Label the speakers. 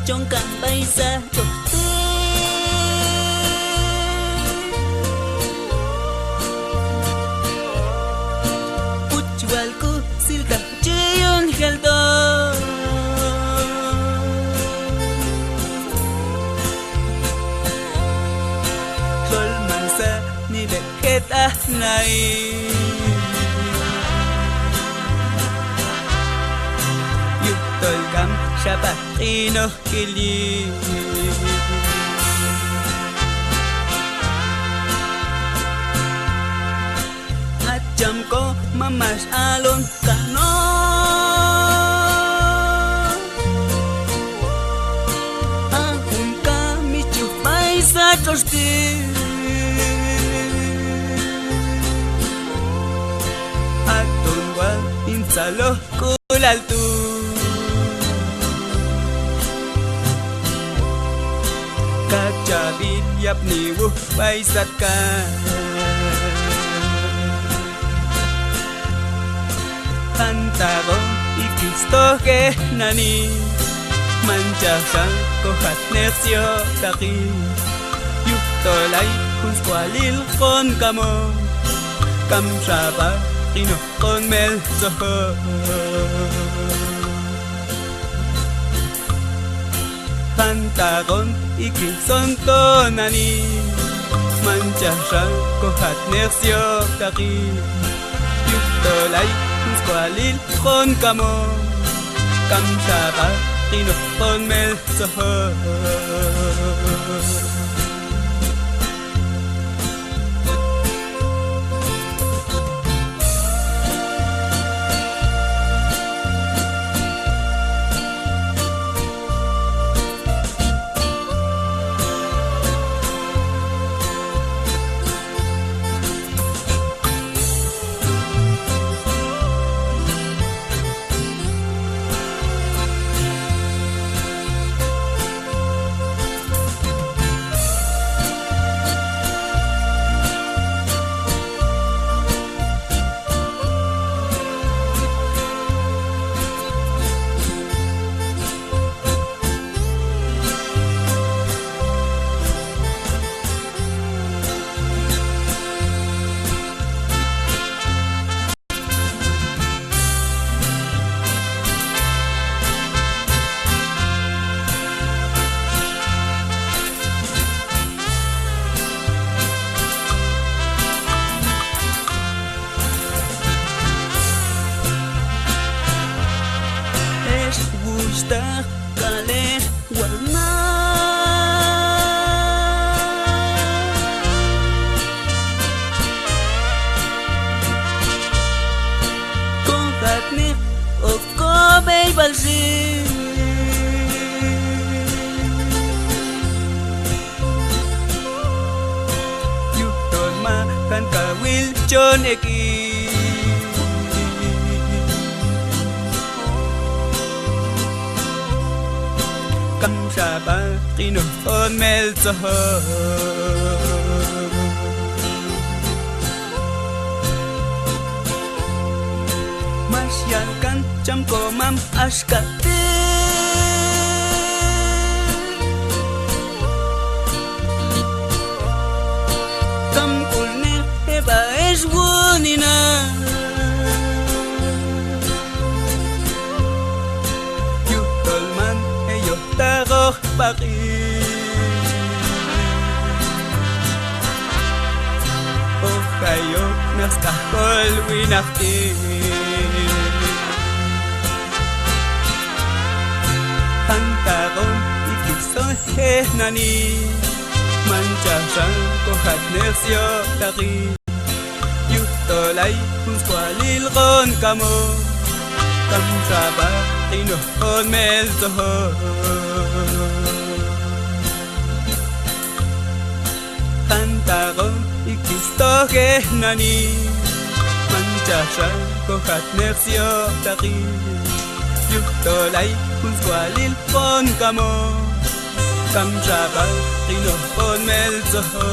Speaker 1: chonkan baisa tohte Uchualku silka cheyon geldo Sol mansa ni leket ahnai Tolgam Shabbatino Kili Hacham ko mamas alon kano Ahun kami chupay sa tosti Atun wal insalo kulaltu Kacabin yap ni wuh baisat ka Hantaro ikisto ke nani Manchasha kohat nersyo taki Yuk tolay kun skwalil kon kamo Kam shaba kino kon mel soho Pantagon ikison to nani Manchasha kohat nersyo taki Yuktolay skwalil kon kamo Kam shaba kino kon mel soho Gusta kaler walma Kohatne of kobay balsi Yuton ma kan kawil chon eki Kam shaba kino on mel soho Masyal kan cham ko mam ashkate Kam kulne heba eshwunina Taroch baki Oh kayo naskakol winakti Hantaron ikisoy nani Manchashan kohat nersyo taki Yuktolay kun skwalil ron kamo Kam shaba kino on mel soho Kantaron ikisto ke nani Manchasha kohat nersyo taki Yuktolay kun skwalil kon kamo Kam shaba kino on mel soho